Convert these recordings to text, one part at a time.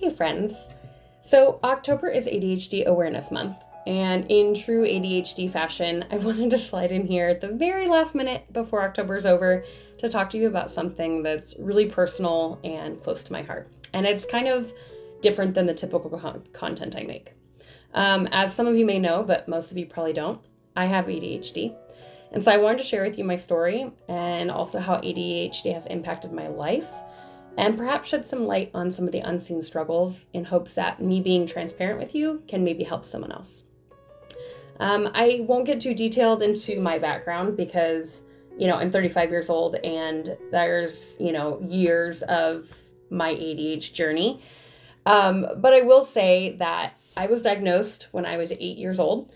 Hey friends. So October is ADHD Awareness Month, and in true ADHD fashion, I wanted to slide in here at the very last minute before October's over to talk to you about something that's really personal and close to my heart. And it's kind of different than the typical content I make. As some of you may know, but most of you probably don't, I have ADHD. And so I wanted to share with you my story and also how ADHD has impacted my life, and perhaps shed some light on some of the unseen struggles in hopes that me being transparent with you can maybe help someone else. I won't get too detailed into my background because, I'm 35 years old and there's, years of my ADHD journey. But I will say that I was diagnosed when I was 8 years old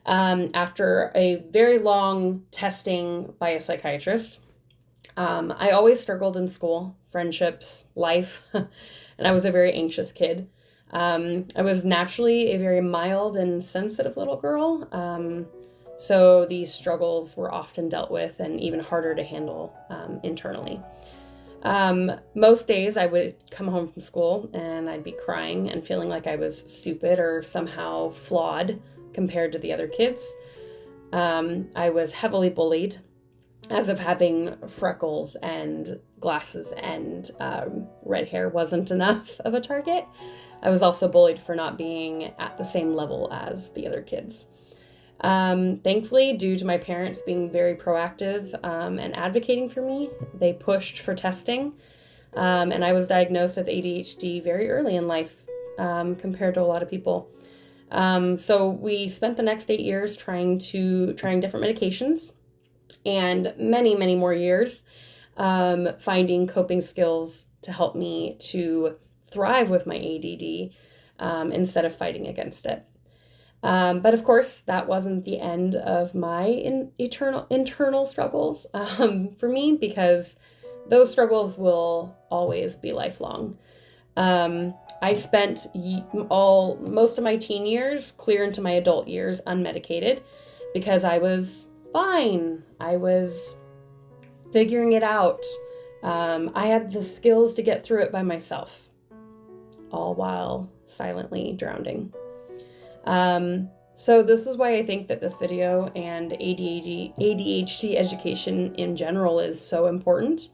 after a very long testing by a psychiatrist. I always struggled in school, friendships, life, and I was a very anxious kid. I was naturally a very mild and sensitive little girl, so these struggles were often dealt with and even harder to handle internally. Most days I would come home from school and I'd be crying and feeling like I was stupid or somehow flawed compared to the other kids. I was heavily bullied, as if having freckles and glasses and red hair wasn't enough of a target. I was also bullied for not being at the same level as the other kids. Thankfully, due to my parents being very proactive and advocating for me, they pushed for testing, and I was diagnosed with ADHD very early in life compared to a lot of people. So we spent the next 8 years trying different medications, and many, many more years finding coping skills to help me to thrive with my ADD instead of fighting against it. But of course, that wasn't the end of my internal struggles for me, because those struggles will always be lifelong. I spent most of my teen years clear into my adult years unmedicated because I was fine. I was figuring it out. I had the skills to get through it by myself, all while silently drowning. So this is why I think that this video and ADHD education in general is so important,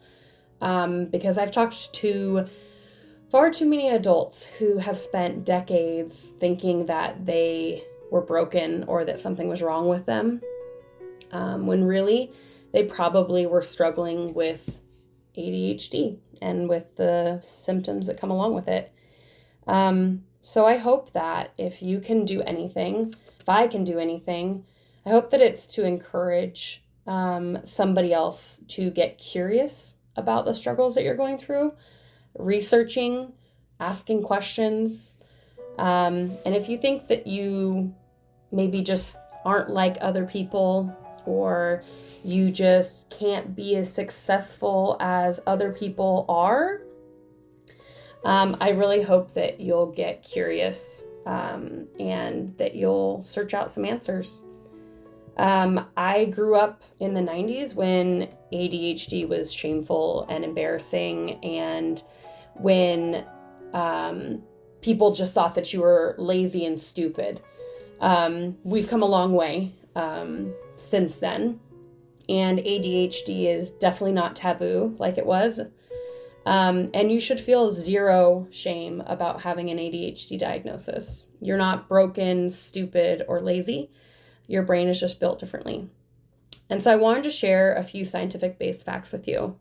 because I've talked to far too many adults who have spent decades thinking that they were broken or that something was wrong with them, when really they probably were struggling with ADHD and with the symptoms that come along with it. So I hope that if you can do anything, if I can do anything, I hope that it's to encourage somebody else to get curious about the struggles that you're going through, researching, asking questions. And if you think that you maybe just aren't like other people, or you just can't be as successful as other people are, I really hope that you'll get curious and that you'll search out some answers. I grew up in the 90s when ADHD was shameful and embarrassing, and when people just thought that you were lazy and stupid. We've come a long way since then, and ADHD is definitely not taboo like it was. And you should feel zero shame about having an ADHD diagnosis. You're not broken, stupid, or lazy. Your brain is just built differently. And so I wanted to share a few scientific-based facts with you.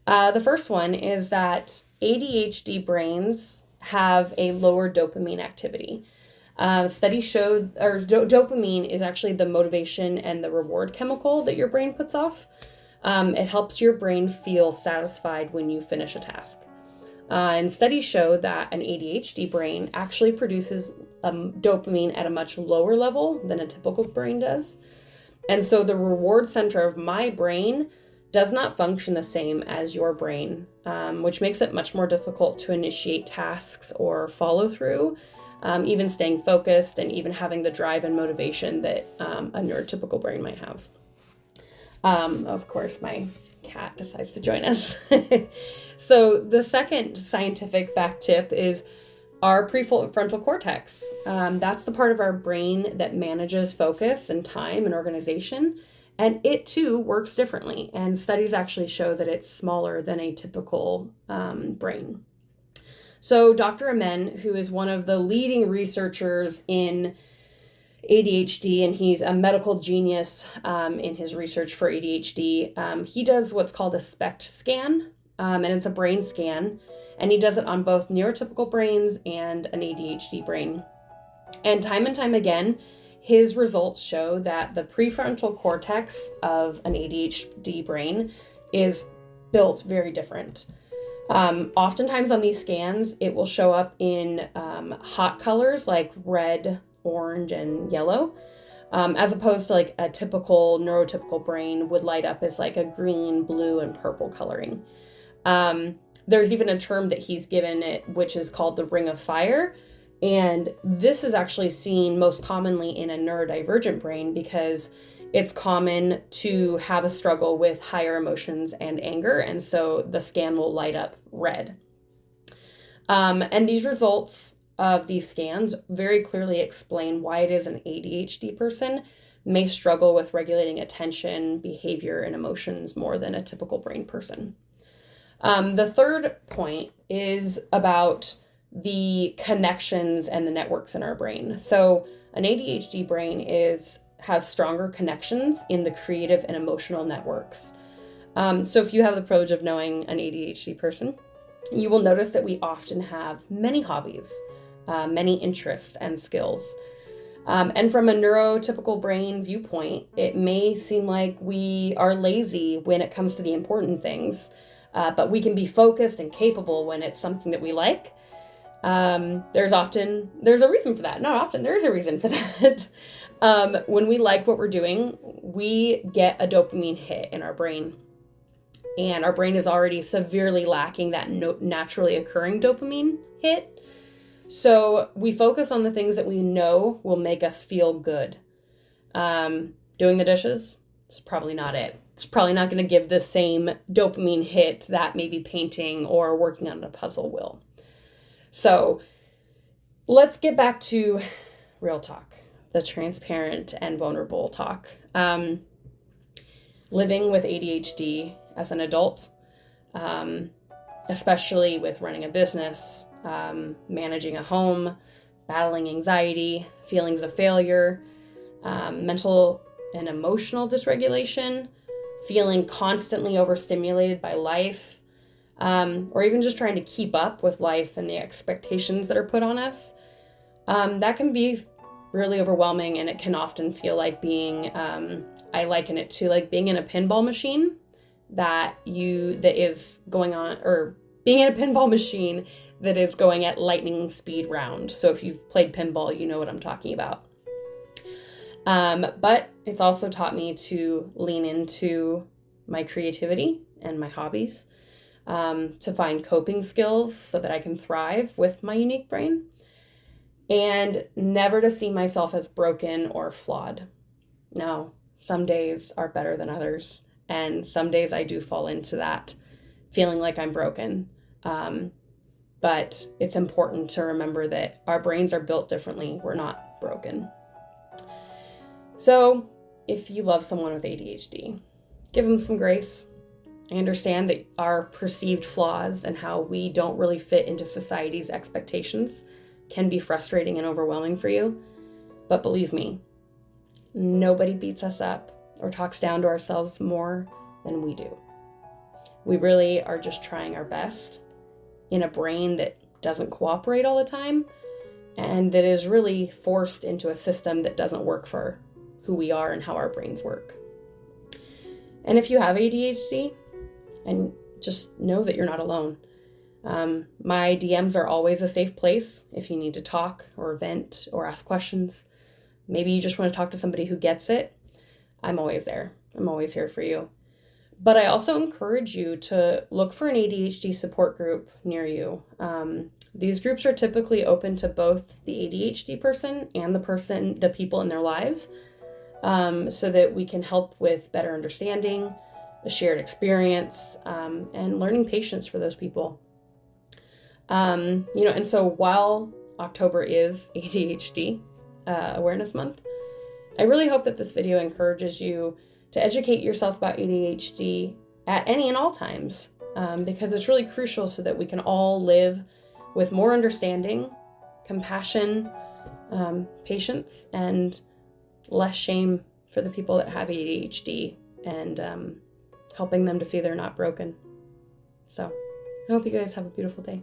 The first one is that ADHD brains have a lower dopamine activity. Studies showed, dopamine is actually the motivation and the reward chemical that your brain puts off. It helps your brain feel satisfied when you finish a task. And studies show that an ADHD brain actually produces dopamine at a much lower level than a typical brain does. And so the reward center of my brain does not function the same as your brain, which makes it much more difficult to initiate tasks or follow through, even staying focused and even having the drive and motivation that a neurotypical brain might have. Of course, my cat decides to join us. So the second scientific fact tip is Our prefrontal cortex, that's the part of our brain that manages focus and time and organization. And it too works differently. And studies actually show that it's smaller than a typical brain. So Dr. Amen, who is one of the leading researchers in ADHD, and he's a medical genius in his research for ADHD, he does what's called a SPECT scan, and it's a brain scan. And he does it on both neurotypical brains and an ADHD brain. And time again, his results show that the prefrontal cortex of an ADHD brain is built very different. Oftentimes on these scans, it will show up in hot colors like red, orange, and yellow, as opposed to like a typical neurotypical brain would light up as like a green, blue, and purple coloring. There's even a term that he's given it, which is called the ring of fire. And this is actually seen most commonly in a neurodivergent brain because it's common to have a struggle with higher emotions and anger. And so the scan will light up red. And these results of these scans very clearly explain why it is an ADHD person may struggle with regulating attention, behavior, and emotions more than a typical brain person. The third point is about the connections and the networks in our brain. So an ADHD brain has stronger connections in the creative and emotional networks. So if you have the privilege of knowing an ADHD person, you will notice that we often have many hobbies, many interests and skills. And from a neurotypical brain viewpoint, it may seem like we are lazy when it comes to the important things. But we can be focused and capable when it's something that we like. There's a reason for that. Not often, there's a reason for that. When we like what we're doing, we get a dopamine hit in our brain. And our brain is already severely lacking that naturally occurring dopamine hit. So we focus on the things that we know will make us feel good. Doing the dishes is probably not it. It's probably not going to give the same dopamine hit that maybe painting or working on a puzzle will. So let's get back to real talk, the transparent and vulnerable talk. Living with ADHD as an adult, especially with running a business, managing a home, battling anxiety, feelings of failure, mental and emotional dysregulation, feeling constantly overstimulated by life, or even just trying to keep up with life and the expectations that are put on us, that can be really overwhelming, and it can often feel like being, I liken it to like being in a pinball machine that is going on, or being in a pinball machine that is going at lightning speed round. So if you've played pinball, you know what I'm talking about. But it's also taught me to lean into my creativity and my hobbies, to find coping skills so that I can thrive with my unique brain, and never to see myself as broken or flawed. No, some days are better than others, and some days I do fall into that feeling like I'm broken. But it's important to remember that our brains are built differently. We're not broken. So if you love someone with ADHD, give them some grace. I understand that our perceived flaws and how we don't really fit into society's expectations can be frustrating and overwhelming for you. But believe me, nobody beats us up or talks down to ourselves more than we do. We really are just trying our best in a brain that doesn't cooperate all the time and that is really forced into a system that doesn't work for who we are and how our brains work. And if you have ADHD, and just know that you're not alone. My DMs are always a safe place if you need to talk or vent or ask questions. Maybe you just want to talk to somebody who gets it. I'm always there. I'm always here for you. But I also encourage you to look for an ADHD support group near you. These groups are typically open to both the ADHD person and the people in their lives, so that we can help with better understanding, a shared experience, and learning patience for those people. And so while October is ADHD Awareness Month, I really hope that this video encourages you to educate yourself about ADHD at any and all times, because it's really crucial so that we can all live with more understanding, compassion, patience, and less shame for the people that have ADHD, and helping them to see they're not broken. So I hope you guys have a beautiful day.